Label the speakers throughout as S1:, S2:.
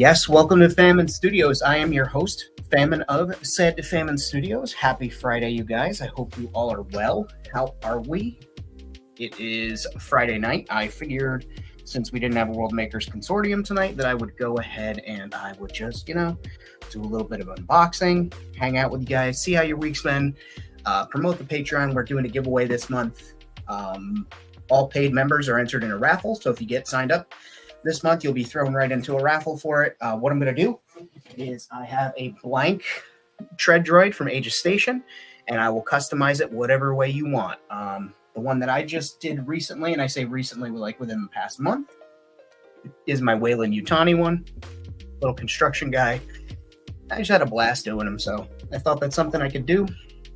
S1: Yes, welcome to Famine Studios. I am your host, Famine of said Famine Studios. Happy Friday, you guys. I hope you all are well. How are we? It is Friday night. I figured since we didn't have a World Makers Consortium tonight that I would go ahead and I would just, do a little bit of unboxing, hang out with you guys, see how your week's been, promote the Patreon. We're doing a giveaway this month. All paid members are entered in a raffle, so if you get signed up this month, you'll be thrown right into a raffle for it. What I'm going to do is I have a blank tread droid from Aegis Station, and I will customize it whatever way you want. The one that I just did recently, and I say recently, like within the past month, is my Wayland Yutani one. Little construction guy. I just had a blast doing them, so I thought that's something I could do.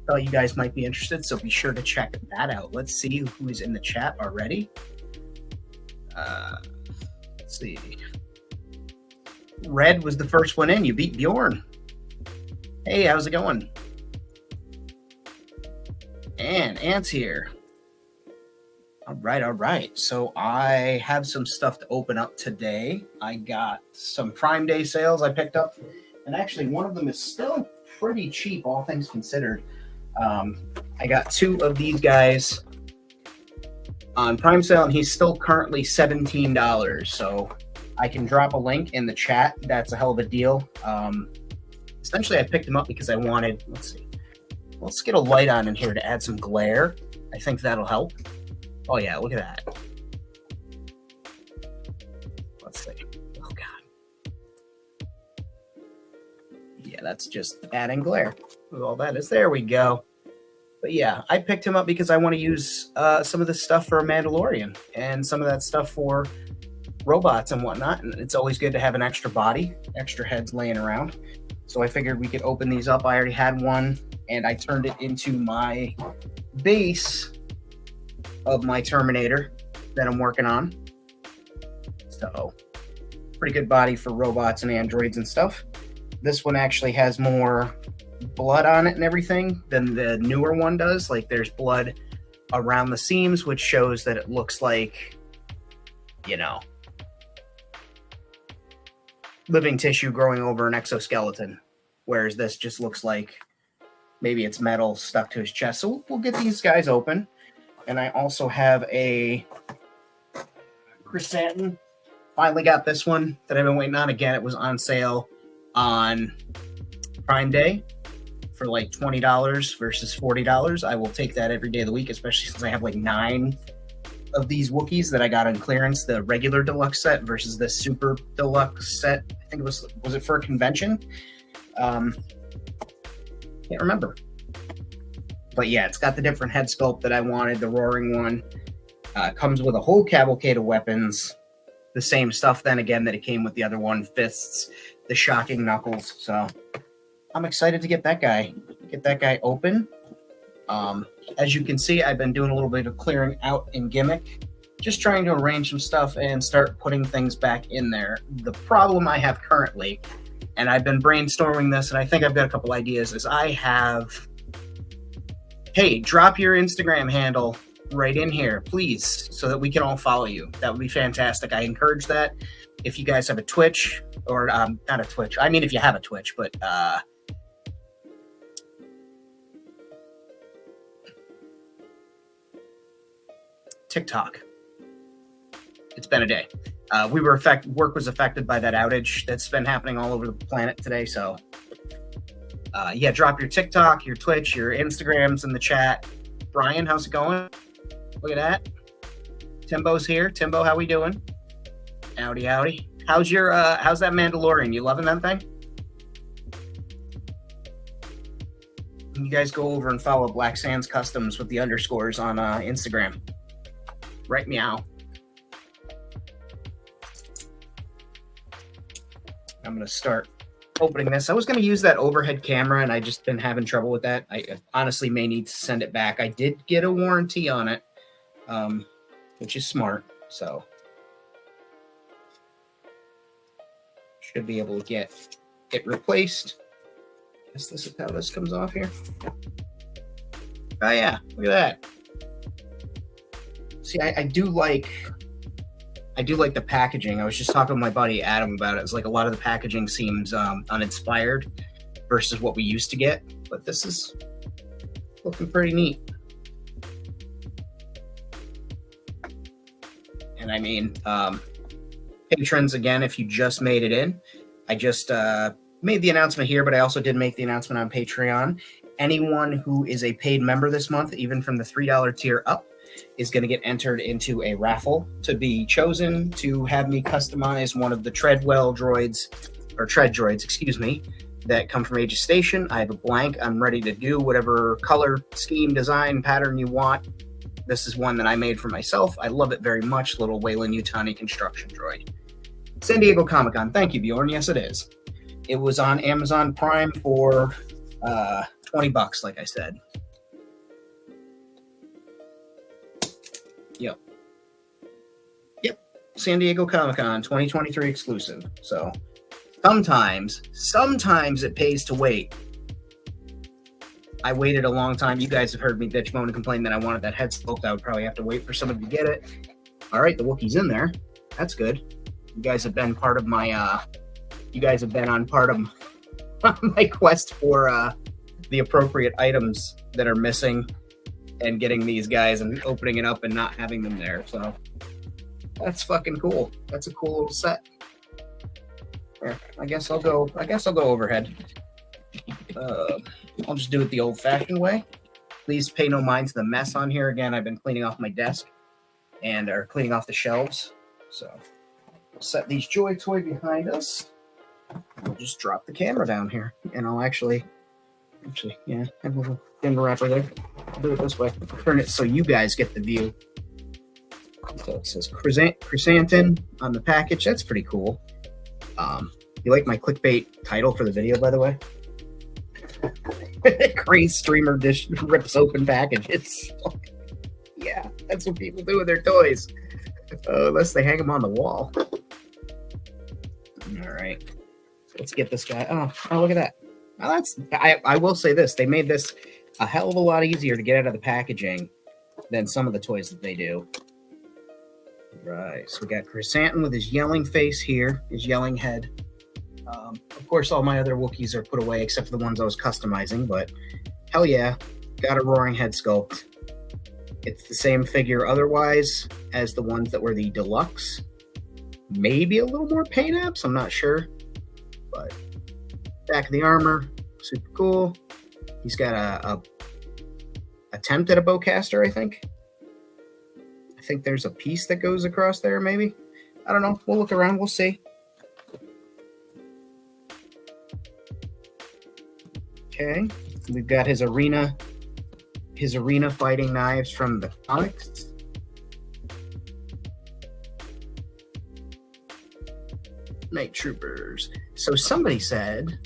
S1: Thought you guys might be interested, so be sure to check that out. Let's see who's in the chat already. Let's see. Red was the first one in. You beat Bjorn. Hey, how's it going? And Ant's here. All right. So I have some stuff to open up today. I got some Prime Day sales I picked up. And actually, one of them is still pretty cheap, all things considered. I got two of these guys on Prime sale, and he's still currently $17. So I can drop a link in the chat. That's a hell of a deal. Essentially, I picked him up because I wanted, let's get a light on in here to add some glare. I think that'll help. Oh, yeah, look at that. Let's see. Oh, God. Yeah, that's just adding glare. All that is. There we go. But yeah, I picked him up because I want to use some of this stuff for a Mandalorian and some of that stuff for robots and whatnot. And it's always good to have an extra body, extra heads laying around. So I figured we could open these up. I already had one, and I turned it into my base of my Terminator that I'm working on. So pretty good body for robots and androids and stuff. This one actually has more blood on it and everything than the newer one does. Like, there's blood around the seams, which shows that it looks like, living tissue growing over an exoskeleton, whereas this just looks like maybe it's metal stuck to his chest. So we'll get these guys open. And I also have a Krrsantan. Finally got this one that I've been waiting on. Again, it was on sale on Prime Day for like $20 versus $40. I will take that every day of the week, especially since I have like 9 of these Wookiees that I got on clearance, the regular deluxe set versus the super deluxe set. I think it was it for a convention? Can't remember. But yeah, it's got the different head sculpt that I wanted, the roaring one. Comes with a whole cavalcade of weapons. The same stuff then again that it came with the other one, fists, the shocking knuckles. So I'm excited to get that guy open. As you can see, I've been doing a little bit of clearing out in Gimmick, just trying to arrange some stuff and start putting things back in there. The problem I have currently, and I've been brainstorming this, and I think I've got a couple ideas, is I have, hey, drop your Instagram handle right in here, please, so that we can all follow you. That would be fantastic. I encourage that. If you guys have a Twitch, or not a Twitch, I mean, if you have a Twitch, but TikTok. It's been a day. Work was affected by that outage that's been happening all over the planet today. So, yeah, drop your TikTok, your Twitch, your Instagrams in the chat. Brian, how's it going? Look at that. Timbo's here. Timbo, how we doing? Howdy. How's that Mandalorian? You loving that thing? You guys go over and follow Black Sands Customs with the underscores on Instagram. Right meow. I'm going to start opening this. I was going to use that overhead camera, and I just been having trouble with that. I honestly may need to send it back. I did get a warranty on it, which is smart. So should be able to get it replaced. Guess this is how this comes off here. Oh yeah, look at that. See, I do like I do like the packaging. I was just talking to my buddy Adam about it. It's like a lot of the packaging seems uninspired versus what we used to get, but this is looking pretty neat. And I mean, patrons, again, if you just made it in, I just made the announcement here, but I also did make the announcement on Patreon. Anyone who is a paid member this month, even from the $3 tier up, is going to get entered into a raffle to be chosen to have me customize one of the Treadwell droids, or Tread droids, excuse me, that come from Aegis Station. I have a blank. I'm ready to do whatever color, scheme, design, pattern you want. This is one that I made for myself. I love it very much. Little Wayland Yutani construction droid. San Diego Comic-Con. Thank you, Bjorn. Yes, it is. It was on Amazon Prime for $20, like I said. Yep. San Diego Comic-Con 2023 exclusive. So sometimes it pays to wait. I waited a long time. You guys have heard me bitch, moan, and complain that I wanted that head sculpt. I would probably have to wait for somebody to get it. All right, the Wookiee's in there. That's good. You guys have been part of my. You guys have been on part of my quest for the appropriate items that are missing, and getting these guys and opening it up and not having them there. So that's fucking cool. That's a cool little set. Here, I guess I'll go overhead. I'll just do it the old-fashioned way. Please pay no mind to the mess on here. Again, I've been cleaning off my desk and are cleaning off the shelves. So we'll set these JoyToy behind us. I'll just drop the camera down here, and I'll actually, yeah, have a little thin wrapper there. I'll do it this way. I'll turn it so you guys get the view. So it says Krrsantan on the package. That's pretty cool. You like my clickbait title for the video, by the way? Crazy streamer dish rips open packages. Yeah, that's what people do with their toys. Unless they hang them on the wall. All right. Let's get this guy. Oh, look at that. Well, I will say this. They made this a hell of a lot easier to get out of the packaging than some of the toys that they do. Right. So we got Krrsantan with his yelling face here, his yelling head. Of course, all my other Wookiees are put away except for the ones I was customizing, but hell yeah, got a roaring head sculpt. It's the same figure otherwise as the ones that were the deluxe. Maybe a little more paint apps, I'm not sure. But back of the armor, super cool. He's got a attempt at a bowcaster, I think. I think there's a piece that goes across there, maybe. I don't know. We'll look around. We'll see. Okay. We've got his arena fighting knives from the comics. Night Troopers. So somebody said,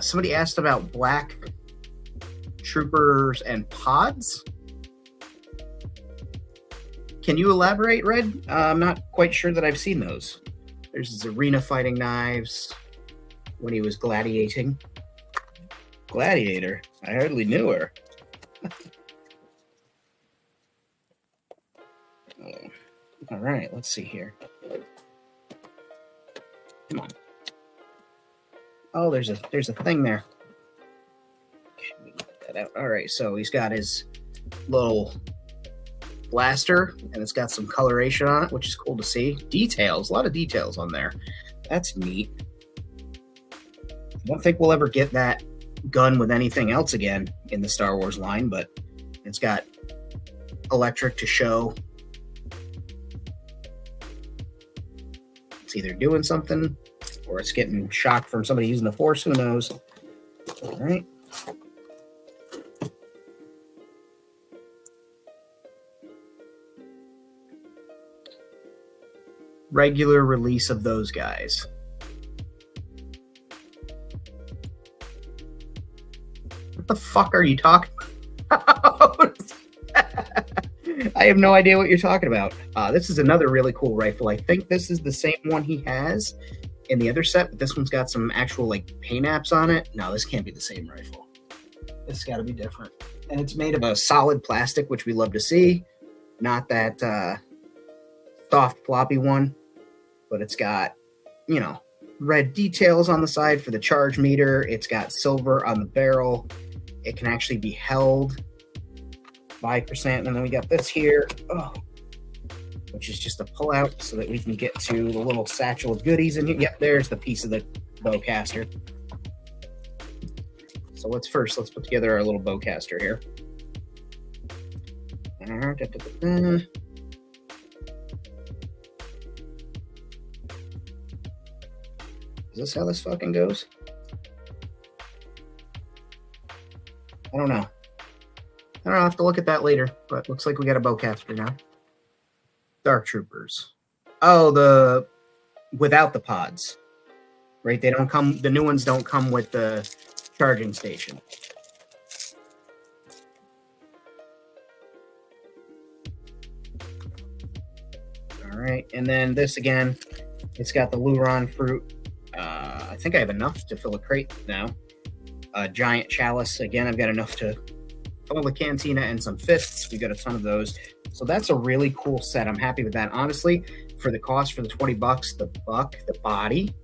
S1: somebody asked about Black Troopers and pods. Can you elaborate, Red? I'm not quite sure that I've seen those. There's his arena fighting knives when he was gladiating. Gladiator? I hardly knew her. All right, let's see here. Come on. Oh, there's a thing there. Okay, let me get that out. All right, so he's got his little blaster, and it's got some coloration on it, which is cool to see. Details, a lot of details on there. That's neat. I don't think we'll ever get that gun with anything else again in the Star Wars line, but it's got electric to show. It's either doing something or it's getting shocked from somebody using the Force. Who knows? All right. Regular release of those guys. What the fuck are you talking about? I have no idea what you're talking about. This is another really cool rifle. I think this is the same one he has in the other set, but this one's got some actual like paint apps on it. No, this can't be the same rifle. This has got to be different. And it's made of a solid plastic, which we love to see. Not that soft floppy one, but it's got, you know, red details on the side for the charge meter. It's got silver on the barrel. It can actually be held by Krrsantan. And then we got this here, which is just a pull out so that we can get to the little satchel of goodies in here. Yep, there's the piece of the bowcaster. So let's put together our little bowcaster here. Is this how this fucking goes? I don't know. I'll have to look at that later, but looks like we got a bowcaster now. Dark Troopers. Oh, without the pods. Right? They don't come, the new ones don't come with the charging station. All right, and then this again, it's got the Luron fruit. I think I have enough to fill a crate now. A giant chalice. Again, I've got enough to fill the cantina and some fists. We got a ton of those. So that's a really cool set. I'm happy with that. Honestly, for the cost, for the $20, the body,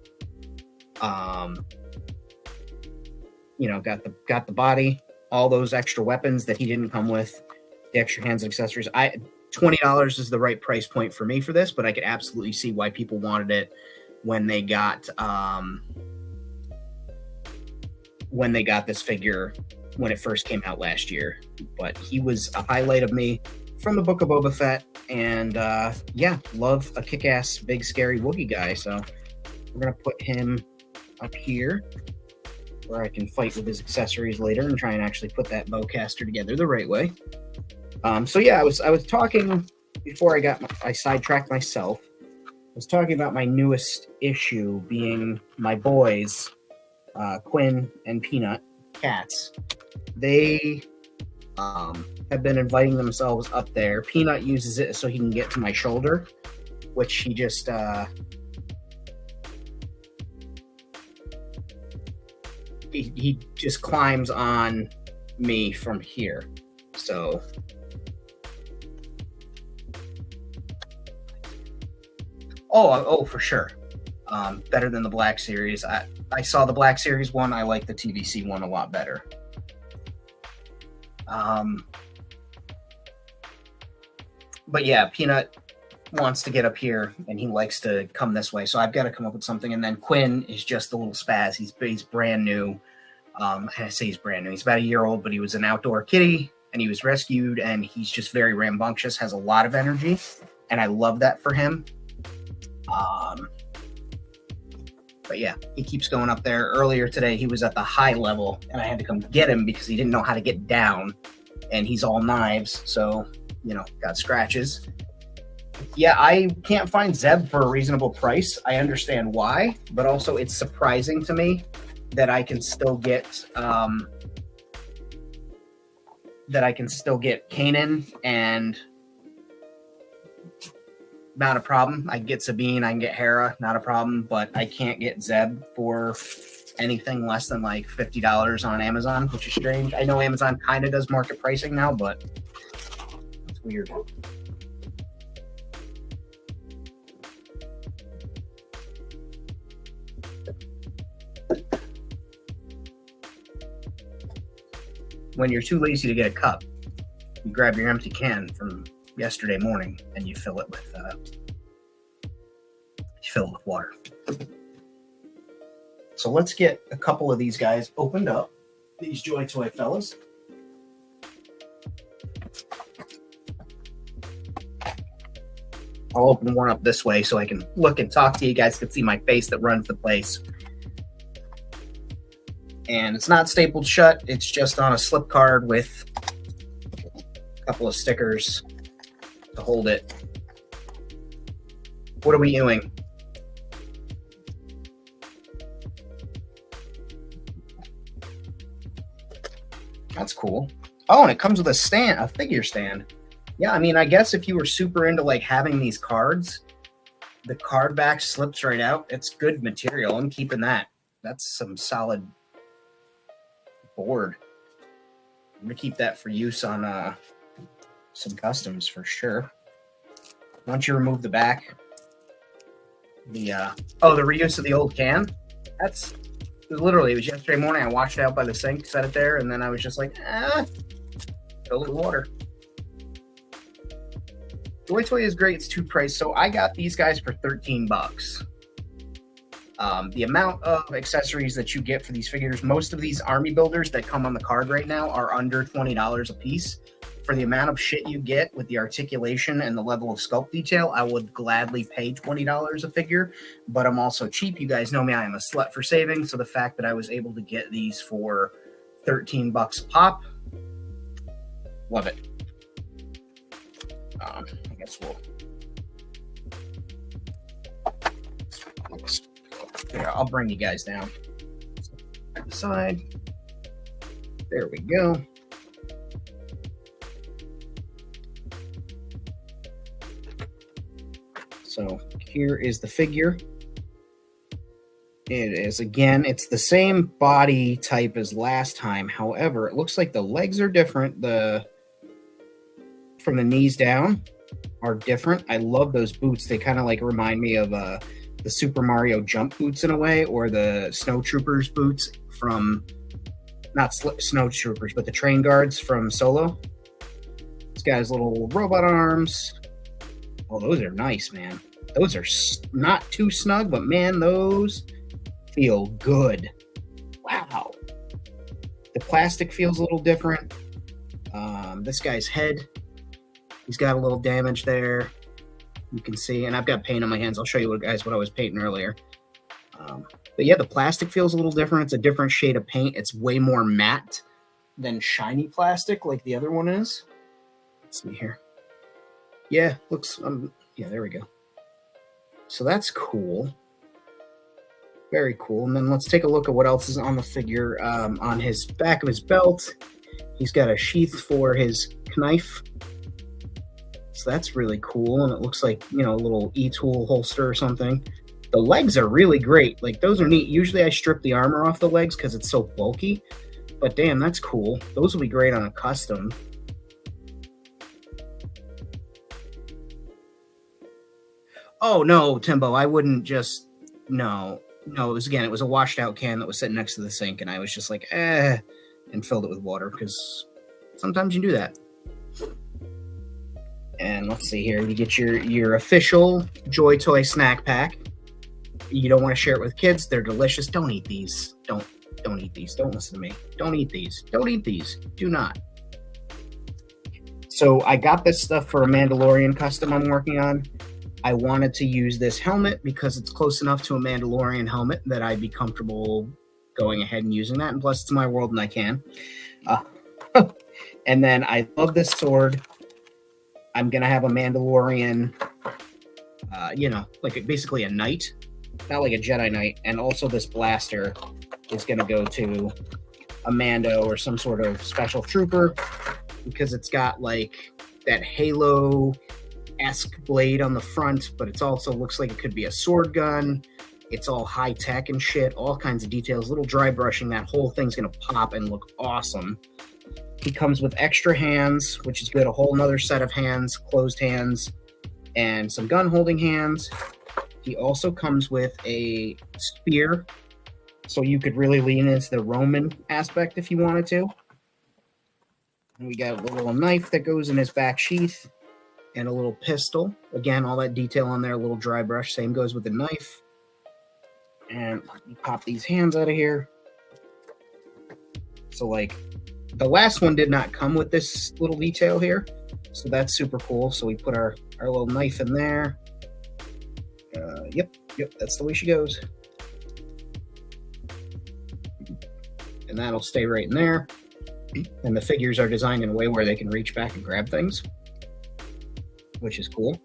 S1: you know, got the body, all those extra weapons that he didn't come with, the extra hands and accessories. $20 is the right price point for me for this, but I could absolutely see why people wanted it when they got this figure when it first came out last year. But he was a highlight of me from the Book of Boba Fett, and yeah, love a kick-ass big scary Wookiee guy. So we're gonna put him up here where I can fight with his accessories later and try and actually put that bowcaster together the right way. So yeah, I was talking before I sidetracked myself. I was talking about my newest issue being my boys, Quinn and Peanut, cats. They have been inviting themselves up there. Peanut uses it so he can get to my shoulder, which he just he just climbs on me from here. So oh for sure. Better than the Black Series. I saw the Black Series one. I like the TVC one a lot better. But yeah, Peanut wants to get up here and he likes to come this way. So I've got to come up with something. And then Quinn is just a little spaz. He's brand new. I say he's brand new. He's about a year old, but he was an outdoor kitty and he was rescued, and he's just very rambunctious, has a lot of energy, and I love that for him. But yeah, he keeps going up there. Earlier today, he was at the high level, and I had to come get him because he didn't know how to get down, and he's all knives, so, you know, got scratches. Yeah, I can't find Zeb for a reasonable price. I understand why, but also it's surprising to me that I can still get Kanan, and not a problem. I can get Sabine, I can get Hera, not a problem, but I can't get Zeb for anything less than like $50 on Amazon, which is strange. I know Amazon kind of does market pricing now, but it's weird. When you're too lazy to get a cup, you grab your empty can from yesterday morning and you fill it with water. So let's get a couple of these guys opened up, these JoyToy fellas. I'll open one up this way so I can look and talk to you. You guys can see my face that runs the place. And it's not stapled shut. It's just on a slip card with a couple of stickers to hold it. What are we doing? That's cool. Oh, and it comes with a stand, a figure stand. Yeah, I mean, I guess if you were super into like having these cards, the card back slips right out. It's good material. I'm keeping that. That's some solid board. I'm gonna keep that for use on some customs for sure. Once you remove the back, the reuse of the old can. That's literally, it was yesterday morning. I washed it out by the sink, set it there, and then I was just like, fill it with water. JoyToy is great. It's too priced. So I got these guys for $13. The amount of accessories that you get for these figures, most of these army builders that come on the card right now are under $20 a piece. For the amount of shit you get with the articulation and the level of sculpt detail, I would gladly pay $20 a figure, but I'm also cheap. You guys know me, I am a slut for saving, so the fact that I was able to get these for $13 a pop, love it. I guess here, I'll bring you guys down. Side. There we go. So here is the figure. It is, again, it's the same body type as last time. However, it looks like the legs are different. From the knees down are different. I love those boots. They kind of like remind me of the Super Mario jump boots in a way, or the Snow Troopers boots from, not Snow Troopers, but the train guards from Solo. This guy's little robot arms. Oh, those are nice, man. Those are not too snug, but man, those feel good. Wow. The plastic feels a little different. This guy's head, he's got a little damage there. You can see, and I've got paint on my hands. I'll show you guys what I was painting earlier. But yeah, the plastic feels a little different. It's a different shade of paint. It's way more matte than shiny plastic like the other one is. Let's see here. Yeah, looks, yeah, there we go. So that's cool. Very cool. And then let's take a look at what else is on the figure. On his back of his belt, he's got a sheath for his knife. So that's really cool. And it looks like, you know, a little e-tool holster or something. The legs are really great. Like, those are neat. Usually I strip the armor off the legs because it's so bulky. But damn, that's cool. Those will be great on a custom. Oh, no, Timbo, I wouldn't just... No, it was a washed out can that was sitting next to the sink, and I was just like, and filled it with water, because sometimes you do that. And let's see here. You get your official JoyToy snack pack. You don't want to share it with kids. They're delicious. Don't eat these. Don't eat these. Don't listen to me. Don't eat these. Don't eat these. Do not. So I got this stuff for a Mandalorian custom I'm working on. I wanted to use this helmet because it's close enough to a Mandalorian helmet that I'd be comfortable going ahead and using that. And plus, it's my world and I can. And then I love this sword. I'm going to have a Mandalorian, like basically a knight. Not like a Jedi Knight. And also this blaster is going to go to a Mando or some sort of special trooper because it's got like that Halo-esque blade on the front, but it also looks like it could be a sword gun. It's all high tech and shit, all kinds of details, little dry brushing. That whole thing's going to pop and look awesome. He comes with extra hands, which is good. A whole nother set of hands, closed hands, and some gun holding hands. He also comes with a spear, so you could really lean into the Roman aspect if you wanted to. And we got a little knife that goes in his back sheath, and a little pistol. Again, all that detail on there, a little dry brush. Same goes with the knife. And you pop these hands out of here. So, like, the last one did not come with this little detail here. So that's super cool. So we put our little knife in there. Yep, that's the way she goes. And that'll stay right in there. And the figures are designed in a way where they can reach back and grab things, which is cool.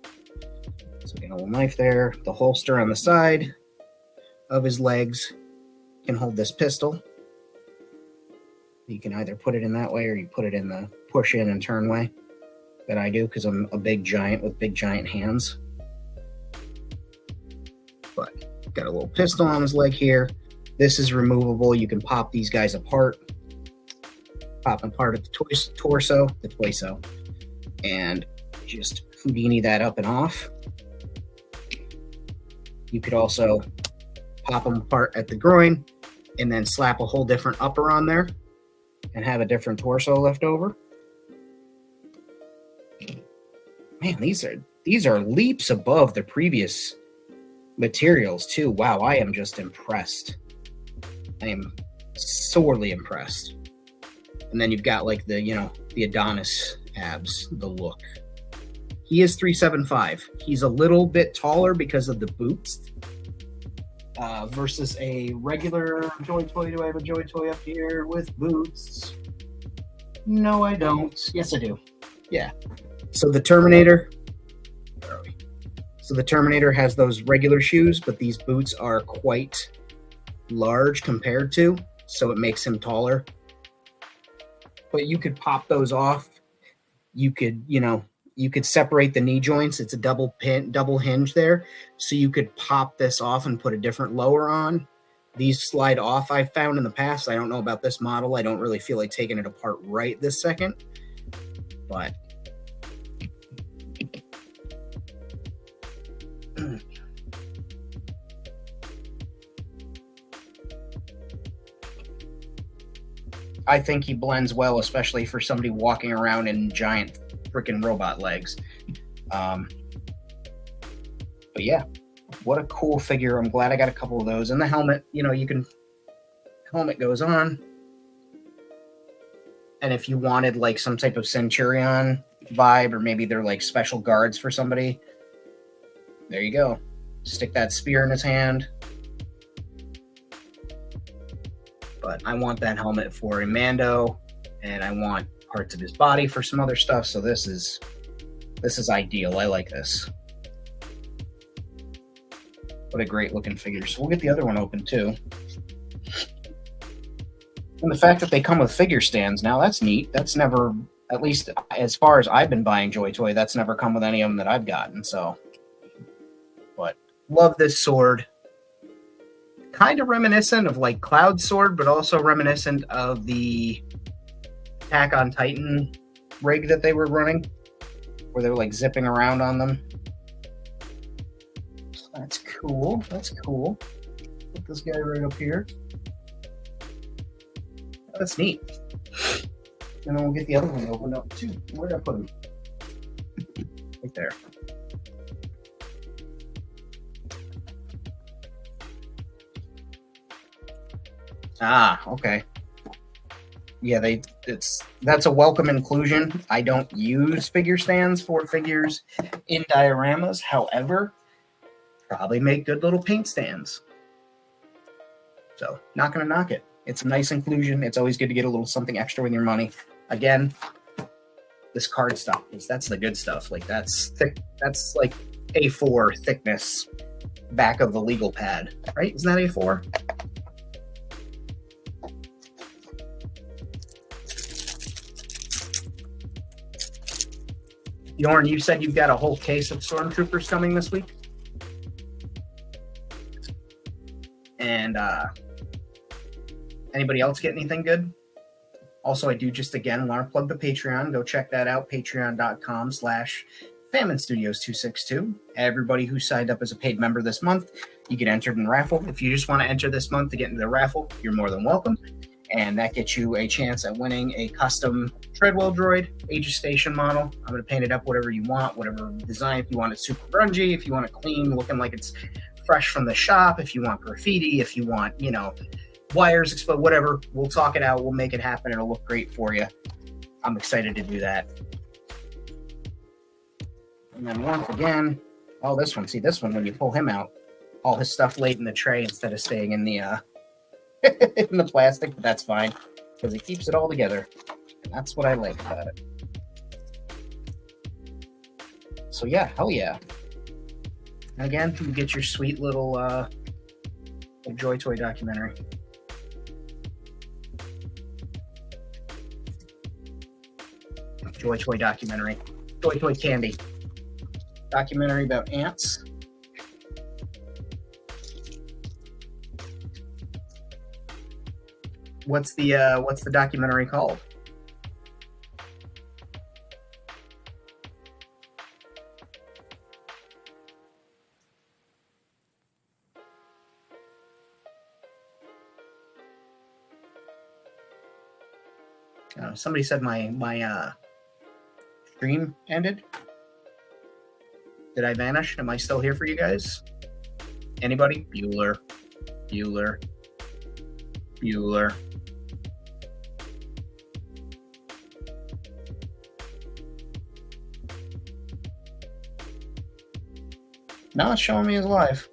S1: So we got a little knife there. The holster on the side of his legs can hold this pistol. You can either put it in that way or you put it in the push in and turn way that I do because I'm a big giant with big giant hands. But got a little pistol on his leg here. This is removable. You can pop these guys apart. Pop them apart at the torso. and just Houdini that up and off. You could also pop them apart at the groin and then slap a whole different upper on there and have a different torso left over. Man, these are leaps above the previous materials too. Wow, I am just impressed. I am sorely impressed. And then you've got like the, the Adonis abs, the look. He is 375. He's a little bit taller because of the boots versus a regular JoyToy. Do I have a JoyToy up here with boots? No, I don't. Yes, I do. Yeah. So the Terminator, where are we? So the Terminator has those regular shoes, but these boots are quite large compared to, so it makes him taller. But you could pop those off. You could, you could separate the knee joints. It's a double hinge there. So you could pop this off and put a different lower on. These slide off, I've found in the past. I don't know about this model. I don't really feel like taking it apart right this second. But I think he blends well, especially for somebody walking around in giant freaking robot legs. But yeah, what a cool figure. I'm glad I got a couple of those. And the helmet, helmet goes on. And if you wanted like some type of Centurion vibe, or maybe they're like special guards for somebody, there you go. Stick that spear in his hand. But I want that helmet for a Mando, and I want parts of his body for some other stuff. So this is ideal. I like this. What a great looking figure. So we'll get the other one open too. And the fact that they come with figure stands now, that's neat. That's never, at least as far as I've been buying JoyToy, that's never come with any of them that I've gotten. So, but love this sword. Kind of reminiscent of like Cloud's sword, but also reminiscent of the Attack on Titan rig that they were running, where they were like zipping around on them. So that's cool. That's cool. Put this guy right up here. That's neat. And then we'll get the other one opened up too. Where did I put him? Right there. Ah, okay. Yeah, that's a welcome inclusion. I don't use figure stands for figures in dioramas. However, probably make good little paint stands. So, not gonna knock it. It's a nice inclusion. It's always good to get a little something extra with your money. Again, this card stuff, that's the good stuff. Like that's thick. That's like A4 thickness back of the legal pad, right? Isn't that A4? Bjorn, you said you've got a whole case of Stormtroopers coming this week? And anybody else get anything good? Also, I do just again want to plug the Patreon. Go check that out, patreon.com/FamineStudios262. Everybody who signed up as a paid member this month, you get entered in the raffle. If you just want to enter this month to get into the raffle, you're more than welcome. And that gets you a chance at winning a custom Treadwell droid, Aegis Station model. I'm going to paint it up whatever you want, whatever design. If you want it super grungy, if you want it clean, looking like it's fresh from the shop, if you want graffiti, if you want, wires explode, whatever, we'll talk it out. We'll make it happen. It'll look great for you. I'm excited to do that. And then once again, this one, when you pull him out, all his stuff laid in the tray instead of staying in the in the plastic, but that's fine because it keeps it all together. And that's what I like about it. So yeah, hell yeah. And again, you get your sweet little JoyToy documentary. JoyToy documentary. JoyToy candy. Documentary about ants. What's the documentary called? Somebody said my stream ended. Did I vanish? Am I still here for you guys? Anybody? Bueller. No, it's showing me as live.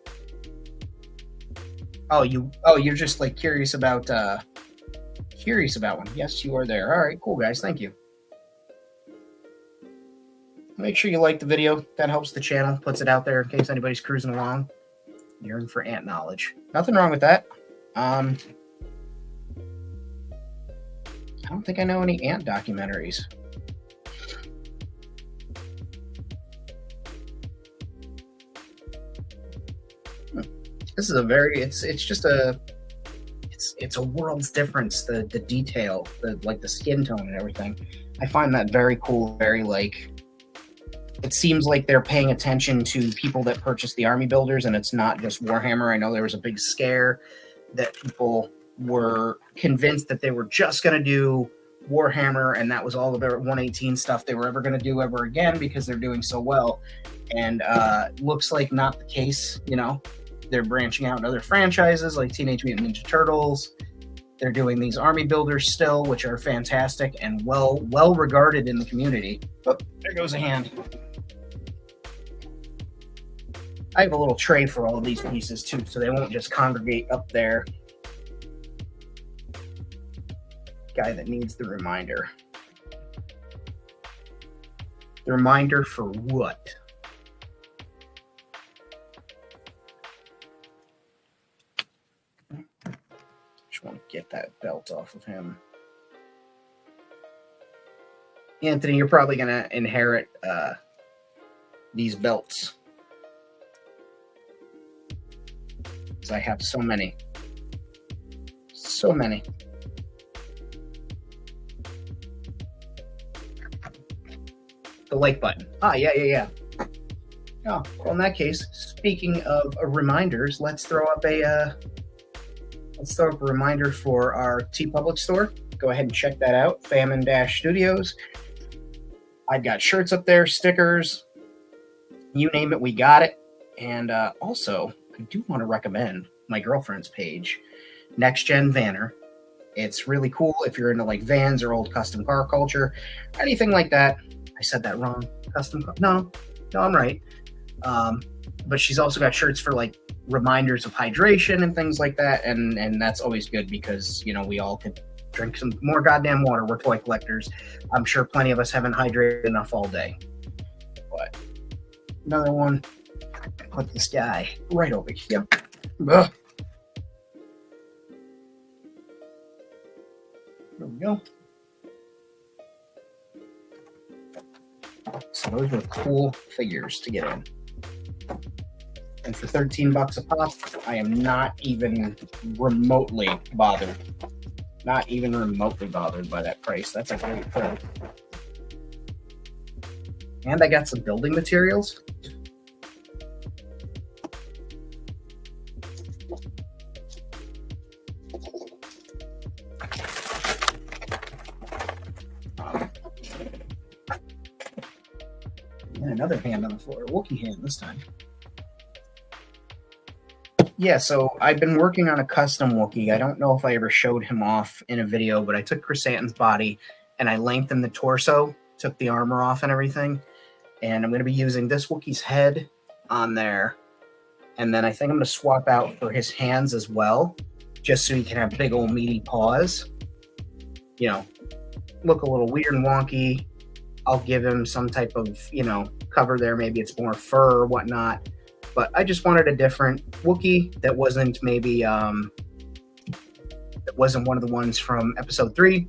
S1: You're just like curious about one. Yes, you are there. All right, cool guys, thank you. Make sure you like the video. That helps the channel, puts it out there in case anybody's cruising along. Yearning for ant knowledge. Nothing wrong with that. I don't think I know any ant documentaries. This is a very it's a world's difference, the detail, the skin tone and everything. I find that very cool, very like it seems like they're paying attention to people that purchase the army builders, and it's not just Warhammer. I know there was a big scare that people were convinced that they were just going to do Warhammer, and that was all of their 118 stuff they were ever going to do ever again because they're doing so well. And looks like not the case. You know, they're branching out in other franchises like Teenage Mutant Ninja Turtles. They're doing these army builders still, which are fantastic and well regarded in the community. Oh, there goes a hand. I have a little tray for all of these pieces too, so they won't just congregate up there. Guy that needs the reminder. The reminder for what? Just want to get that belt off of him. Anthony, you're probably going to inherit these belts. Because I have so many. So many. The like button. Ah, yeah. Oh, well, in that case, speaking of reminders, let's throw up a reminder for our TeePublic store. Go ahead and check that out. Famine-Studios. I've got shirts up there, stickers, you name it, we got it. And also, I do want to recommend my girlfriend's page, Next Gen Vanner. It's really cool if you're into like vans or old custom car culture, anything like that. I said that wrong. Custom car? No, I'm right. But she's also got shirts for like reminders of hydration and things like that, and that's always good because, you know, we all could drink some more goddamn water. We're toy collectors. I'm sure plenty of us haven't hydrated enough all day. But another one. Put this guy right over here. Ugh. There we go. So those are cool figures to get in. And for $13 a pop, I am not even remotely bothered. Not even remotely bothered by that price. That's a great price. And I got some building materials. And another hand on the floor. Wookiee hand this time. Yeah, so I've been working on a custom Wookiee. I don't know if I ever showed him off in a video, but I took Krrsantan's body and I lengthened the torso, took the armor off and everything. And I'm going to be using this Wookiee's head on there. And then I think I'm going to swap out for his hands as well, just so he can have big old meaty paws. You know, look a little weird and wonky. I'll give him some type of, you know, cover there. Maybe it's more fur or whatnot. But I just wanted a different Wookiee that wasn't maybe, that wasn't one of the ones from episode 3,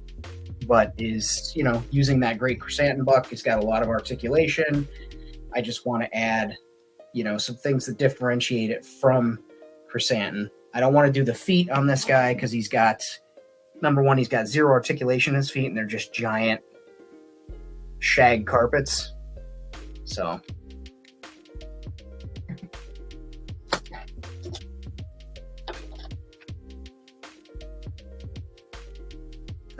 S1: but is, you know, using that great Krrsantan buck. He's got a lot of articulation. I just want to add, you know, some things that differentiate it from Krrsantan. I don't want to do the feet on this guy because he's got, number one, he's got zero articulation in his feet, and they're just giant shag carpets. So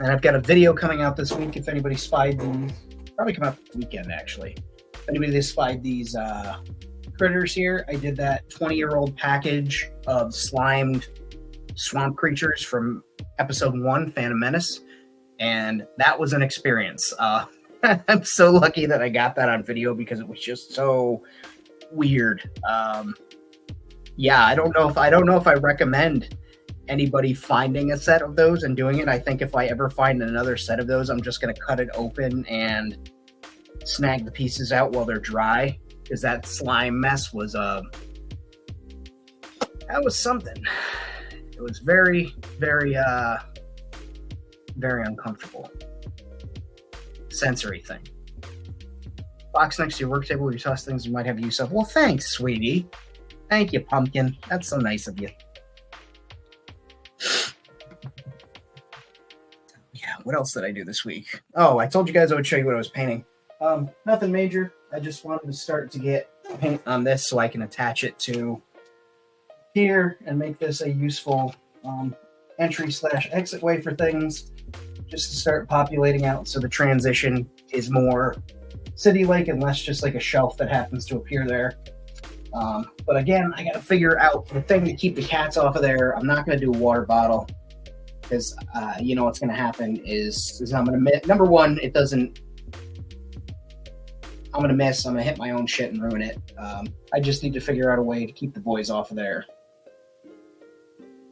S1: And I've got a video coming out this week if anybody spied these. Probably come out this weekend, actually. If anybody that spied these critters here, I did that 20-year-old package of slimed swamp creatures from episode 1, Phantom Menace. And that was an experience. I'm so lucky that I got that on video because it was just so weird. Yeah, I don't know if I recommend anybody finding a set of those and doing it. I think if I ever find another set of those, I'm just going to cut it open and snag the pieces out while they're dry, because that slime mess was that was something. It was very, very very uncomfortable. Sensory thing. Box next to your work table where you toss things you might have use of. Well, thanks, sweetie. Thank you, Pumpkin. That's so nice of you. Yeah, what else did I do this week? Oh, I told you guys I would show you what I was painting. Nothing major. I just wanted to start to get paint on this so I can attach it to here and make this a useful entry/exit way for things, just to start populating out so the transition is more city-like and less just like a shelf that happens to appear there. But again, I got to figure out the thing to keep the cats off of there. I'm not going to do a water bottle because you know what's going to happen is I'm going to miss. Number one, it doesn't. I'm going to miss. I'm going to hit my own shit and ruin it. I just need to figure out a way to keep the boys off of there.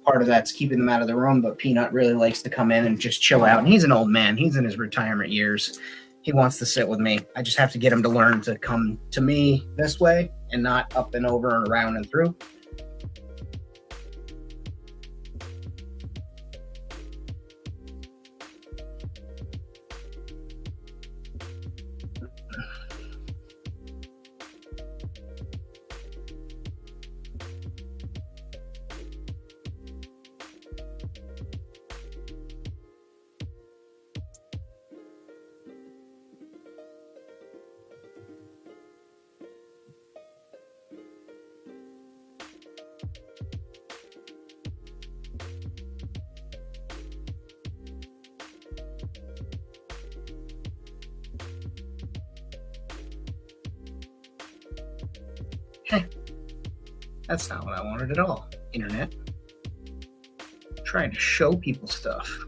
S1: Part of that's keeping them out of the room, but Peanut really likes to come in and just chill out. And he's an old man. He's in his retirement years. He wants to sit with me. I just have to get him to learn to come to me this way and not up and over and around and through. That's not what I wanted at all, Internet. I'm trying to show people stuff.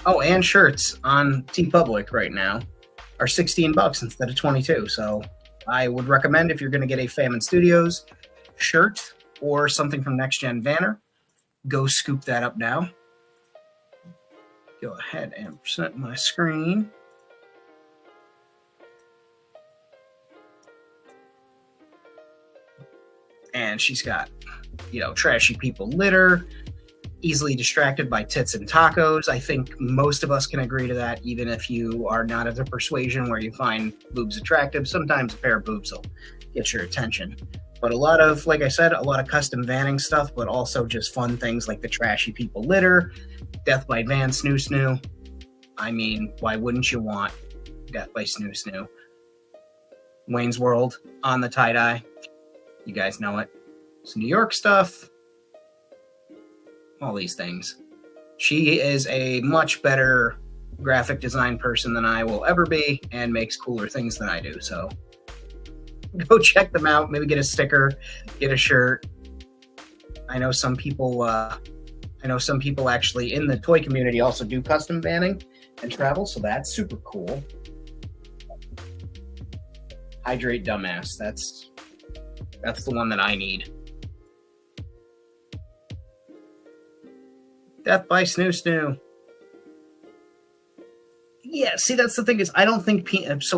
S1: Oh, and shirts on TeePublic right now are $16 instead of $22. So I would recommend, if you're going to get a Famine Studios shirt or something from Next Gen Banner, go scoop that up now. Go ahead and present my screen. And she's got, you know, trashy people litter, easily distracted by tits and tacos. I think most of us can agree to that, even if you are not of the persuasion where you find boobs attractive. Sometimes a pair of boobs will get your attention. But a lot of, like I said, a lot of custom vanning stuff, but also just fun things like the trashy people litter, Death by Van Snoo Snoo. I mean, why wouldn't you want Death by Snoo Snoo? Wayne's World on the tie-dye. You guys know it. It's New York stuff. All these things. She is a much better graphic design person than I will ever be and makes cooler things than I do. So go check them out. Maybe get a sticker, get a shirt. I know some people actually in the toy community also do custom vanning and travel, so that's super cool. Hydrate Dumbass. That's the one that I need. Death by Snoo Snoo. Yeah, see, that's the thing is, I don't think Peanuts,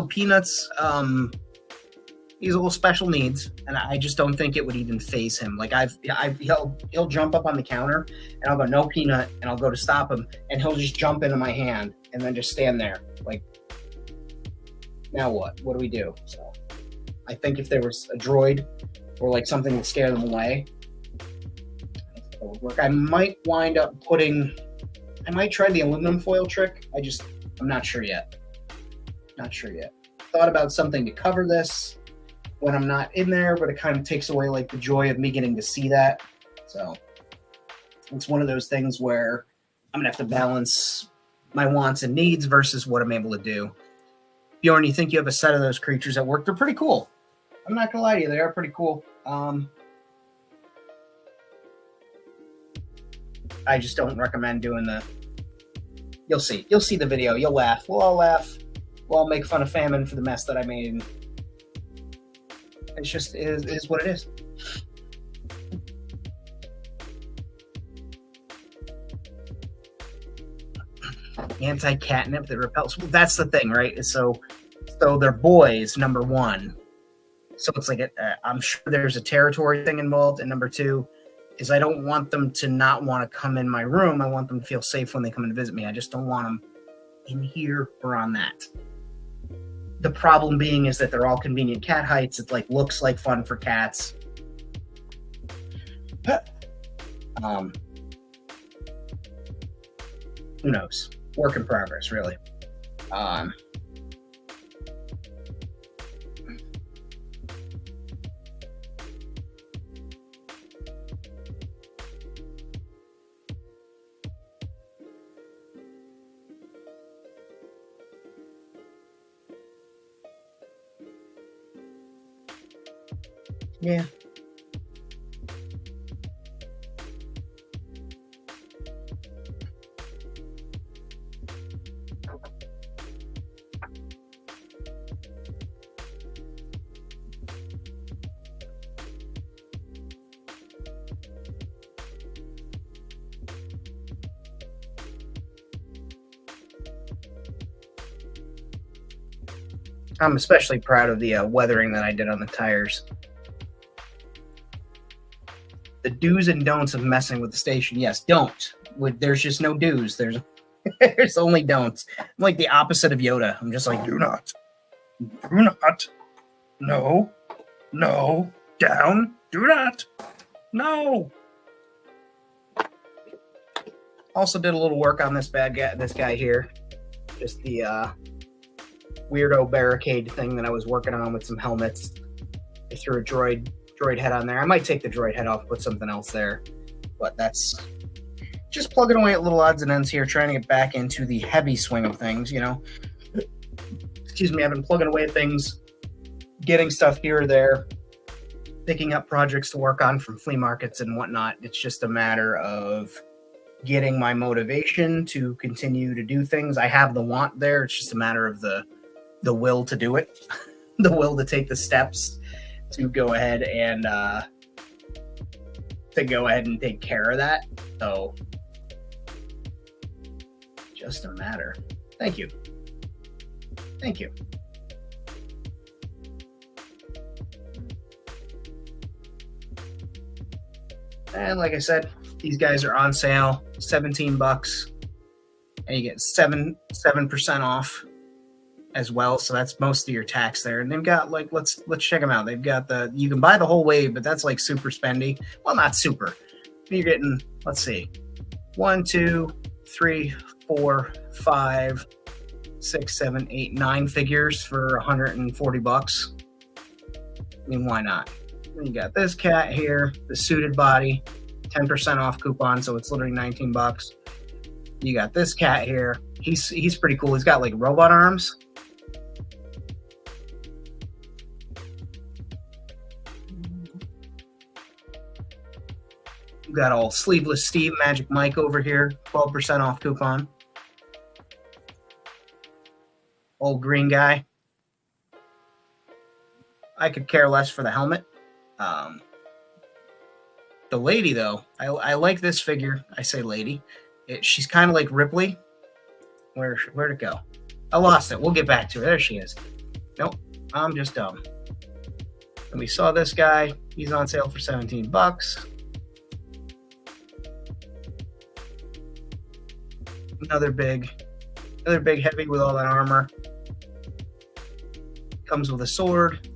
S1: he's a little special needs, and I just don't think it would even faze him. Like he'll jump up on the counter, and I'll go, no, Peanut, and I'll go to stop him, and he'll just jump into my hand and then just stand there. Like, now what? What do we do? So I think if there was a droid or like something that scare them away, that would work. I might wind up I might try the aluminum foil trick. I'm not sure yet. Thought about something to cover this. when I'm not in there, but it kind of takes away like the joy of me getting to see that. So it's one of those things where I'm gonna have to balance my wants and needs versus what I'm able to do. Bjorn, you think you have a set of those creatures at work? They're pretty cool. I'm not gonna lie to you, they are pretty cool. I just don't recommend doing the. You'll see the video. You'll laugh. We'll all laugh. We'll all make fun of Famine for the mess that I made. It's just is what it is. Anti-catnip that repels. Well, that's the thing, right? So they're boys, number one. So it's like I'm sure there's a territory thing involved, and number two is I don't want them to not want to come in my room. I want them to feel safe when they come in to visit me. I just don't want them in here or on that. The problem being is that they're all convenient cat heights. It like looks like fun for cats. Who knows? Work in progress, really. Yeah. I'm especially proud of the weathering that I did on the tires. The do's and don'ts of messing with the station. Yes, don't. There's just no do's. There's only don'ts. I'm like the opposite of Yoda. I'm just like, do not. Do not. No. No. Down. Do not. No. Also did a little work on this guy here. Just the weirdo barricade thing that I was working on with some helmets. I threw a droid head on there. I might take the droid head off, put something else there. But that's just plugging away at little odds and ends here, trying to get back into the heavy swing of things, you know. Excuse me, I've been plugging away at things, getting stuff here or there, picking up projects to work on from flea markets and whatnot. It's just a matter of getting my motivation to continue to do things. I have the want there. It's just a matter of the will to do it, the will to take the steps to go ahead and take care of that. So just a matter. Thank you. And like I said, these guys are on sale, $17, and you get 7% off as well. So that's most of your tax there. And they've got like, let's check them out. They've got you can buy the whole wave, but that's like super spendy. Well, not super. You're getting, let's see, 1, 2, 3, 4, 5, 6, 7, 8, 9 figures for $140. I mean, why not? And you got this cat here, the suited body, 10% off coupon, so it's literally $19. You got this cat here. He's pretty cool. He's got like robot arms. You got old sleeveless Steve Magic Mike over here, 12% off coupon. Old green guy. I could care less for the helmet. The lady, though, I like this figure. I say lady. She's kind of like Ripley. Where'd it go? I lost it. We'll get back to her. There she is. Nope, I'm just dumb. And we saw this guy. He's on sale for $17. Another big heavy with all that armor. Comes with a sword.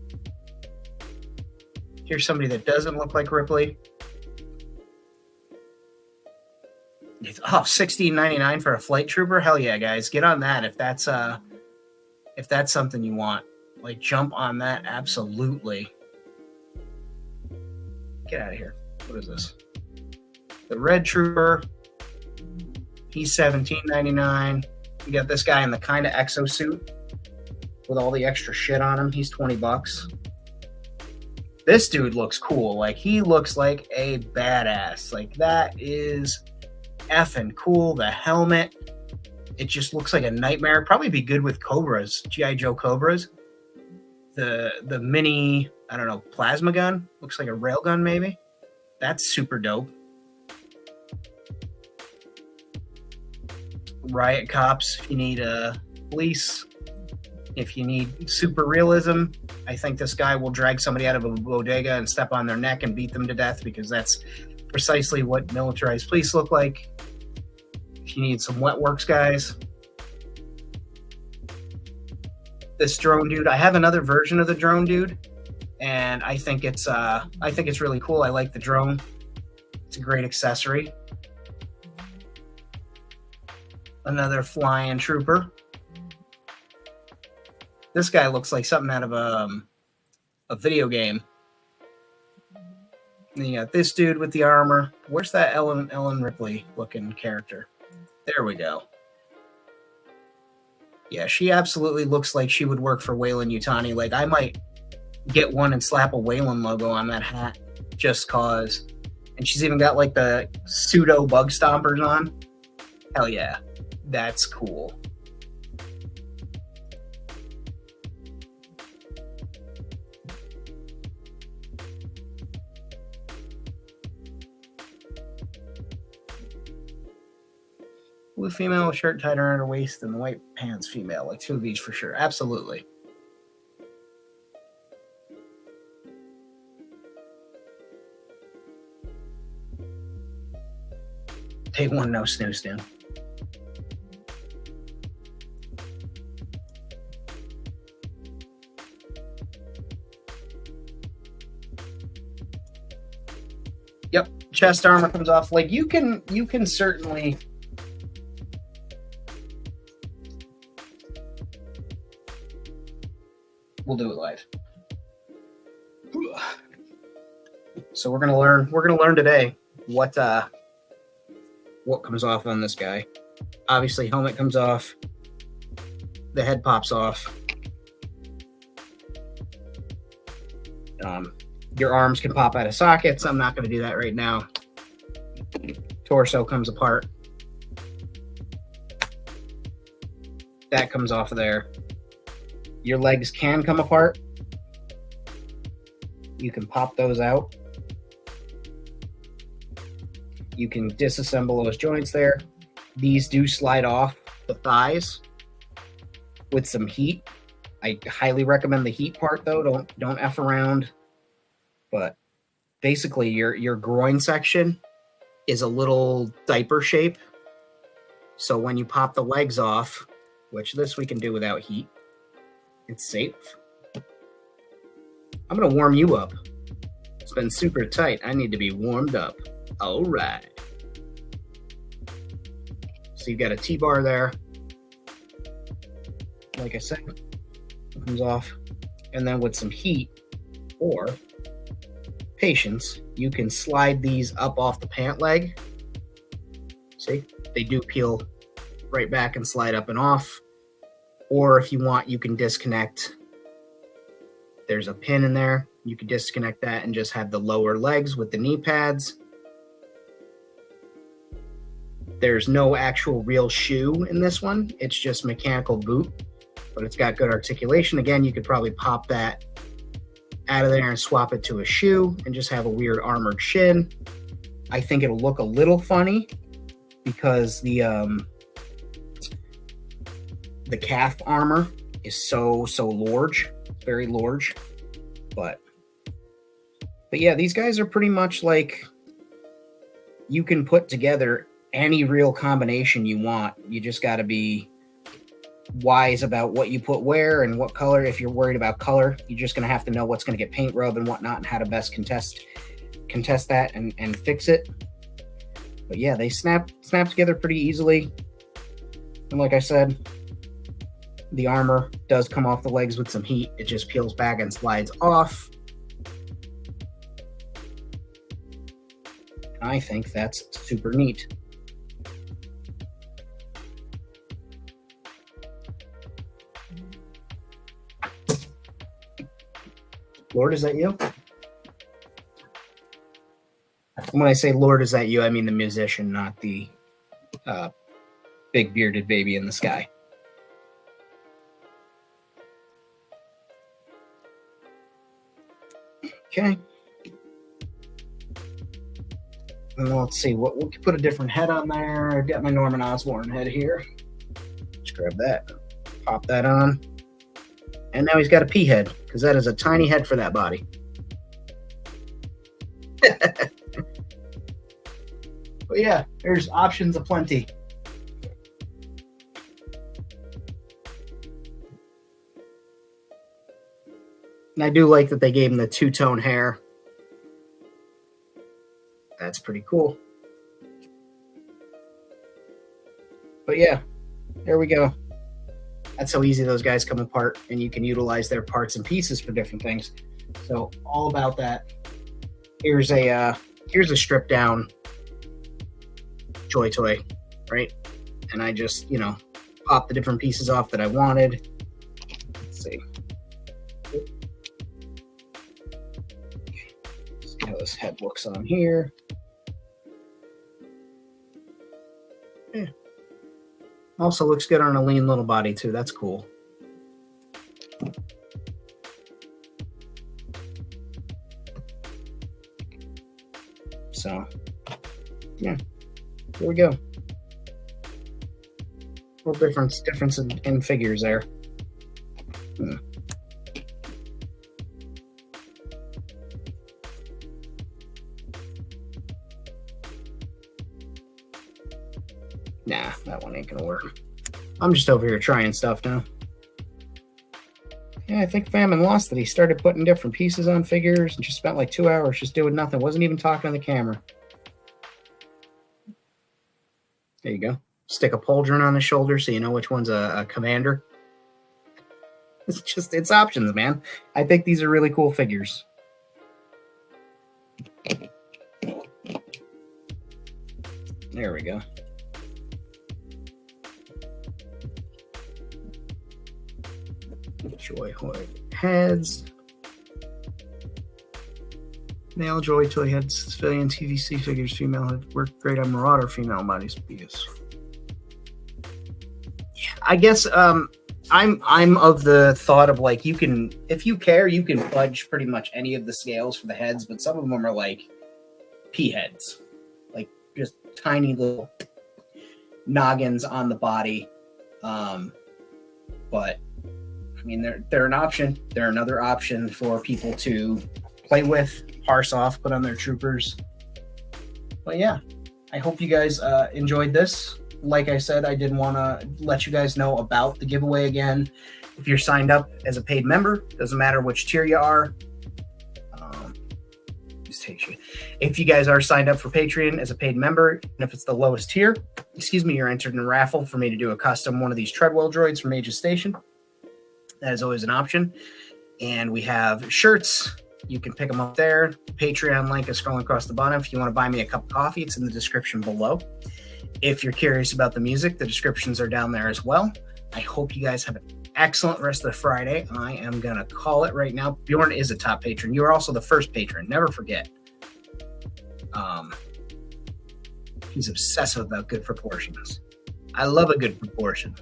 S1: Here's somebody that doesn't look like Ripley. $16.99 for a flight trooper. Hell yeah, guys, get on that if that's something you want. Like, jump on that, absolutely. Get out of here. What is this? The Red Trooper. He's $17.99. You got this guy in the kind of exosuit with all the extra shit on him. He's $20. This dude looks cool. Like, he looks like a badass. Like, that is effing cool. The helmet, it just looks like a nightmare. Probably be good with Cobras, G.I. Joe Cobras. The mini, I don't know, plasma gun. Looks like a rail gun, maybe. That's super dope. Riot cops, if you need police. If you need super realism, I think this guy will drag somebody out of a bodega and step on their neck and beat them to death, because that's precisely what militarized police look like. If you need some wet works guys, this drone dude, I have another version of the drone dude, and I think it's really cool. I like the drone. It's a great accessory. Another flying trooper. This guy looks like something out of a video game. And you got this dude with the armor. Where's that Ellen Ripley looking character? There we go. Yeah, she absolutely looks like she would work for Weyland-Yutani. Like, I might get one and slap a Weyland logo on that hat just cause. And she's even got like the pseudo bug stompers on. Hell yeah. That's cool. Blue female with shirt tied around her waist and the white pants female. Like two of each for sure. Absolutely. Take one, no snooze, dude. Yep, chest armor comes off. Like, you can certainly we'll do it live. So we're gonna learn today what comes off on this guy. Obviously, helmet comes off, the head pops off. Your arms can pop out of sockets. I'm not going to do that right now. Torso comes apart. That comes off of there. Your legs can come apart. You can pop those out. You can disassemble those joints there. These do slide off the thighs with some heat. I highly recommend the heat part, though. Don't F around. But basically, your groin section is a little diaper shape. So when you pop the legs off, which this we can do without heat, it's safe. I'm going to warm you up. It's been super tight. I need to be warmed up. All right. So you've got a T-bar there. Like I said, it comes off. And then with some heat or patience, you can slide these up off the pant leg. See, they do peel right back and slide up and off. Or if you want, you can disconnect. There's a pin in there. You can disconnect that and just have the lower legs with the knee pads. There's no actual real shoe in this one. It's just mechanical boot, but it's got good articulation. Again, you could probably pop that out of there and swap it to a shoe and just have a weird armored shin. I think it'll look a little funny because the calf armor is so large, very large. But yeah, these guys are pretty much like, you can put together any real combination you want. You just got to be wise about what you put where and what color. If you're worried about color, you're just going to have to know what's going to get paint rub and whatnot and how to best contest that and fix it. But yeah, they snap together pretty easily. And like I said, the armor does come off the legs with some heat. It just peels back and slides off. I think that's super neat. Lord, is that you? When I say Lord, is that you, I mean the musician, not the big bearded baby in the sky. Okay. And let's see, what we could put a different head on there. I've got my Norman Osborn head here. Just grab that, pop that on. And now he's got a pea head, because that is a tiny head for that body. But yeah, there's options aplenty. And I do like that they gave him the two-tone hair. That's pretty cool. But yeah, there we go. That's how easy those guys come apart, and you can utilize their parts and pieces for different things. So all about that. Here's a stripped down JoyToy, right? And I just, pop the different pieces off that I wanted. Let's see. See how this head looks on here. Yeah. Also looks good on a lean little body too. That's cool. So, yeah, here we go. Little difference in figures there. Nah, that one ain't gonna work. I'm just over here trying stuff now. Yeah, I think Famine lost it. He started putting different pieces on figures and just spent like 2 hours just doing nothing. Wasn't even talking to the camera. There you go. Stick a pauldron on the shoulder so you know which one's a commander. It's options, man. I think these are really cool figures. There we go. JoyToy heads. Male JoyToy heads, civilian TVC figures, female head work great on Marauder female bodies. Because yeah, I guess I'm of the thought of like you can, if you care, you can fudge pretty much any of the scales for the heads, but some of them are like pea heads, like just tiny little noggins on the body. But I mean, they're an option. They're another option for people to play with, parse off, put on their troopers. But yeah, I hope you guys enjoyed this. Like I said, I did want to let you guys know about the giveaway again. If you're signed up as a paid member, doesn't matter which tier you are. If you guys are signed up for Patreon as a paid member, and if it's the lowest tier, you're entered in a raffle for me to do a custom one of these Treadwell droids from Aegis Station. That is always an option. And we have shirts. You can pick them up there. The Patreon link is scrolling across the bottom. If you want to buy me a cup of coffee, it's in the description below. If you're curious about the music, the descriptions are down there as well. I hope you guys have an excellent rest of the Friday. I am going to call it right now. Bjorn is a top patron. You are also the first patron. Never forget. He's obsessive about good proportions. I love a good proportion.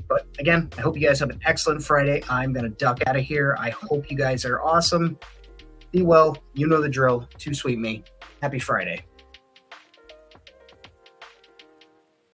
S1: But again, I hope you guys have an excellent Friday. I'm going to duck out of here. I hope you guys are awesome. Be well. You know the drill. Too sweet me. Happy Friday.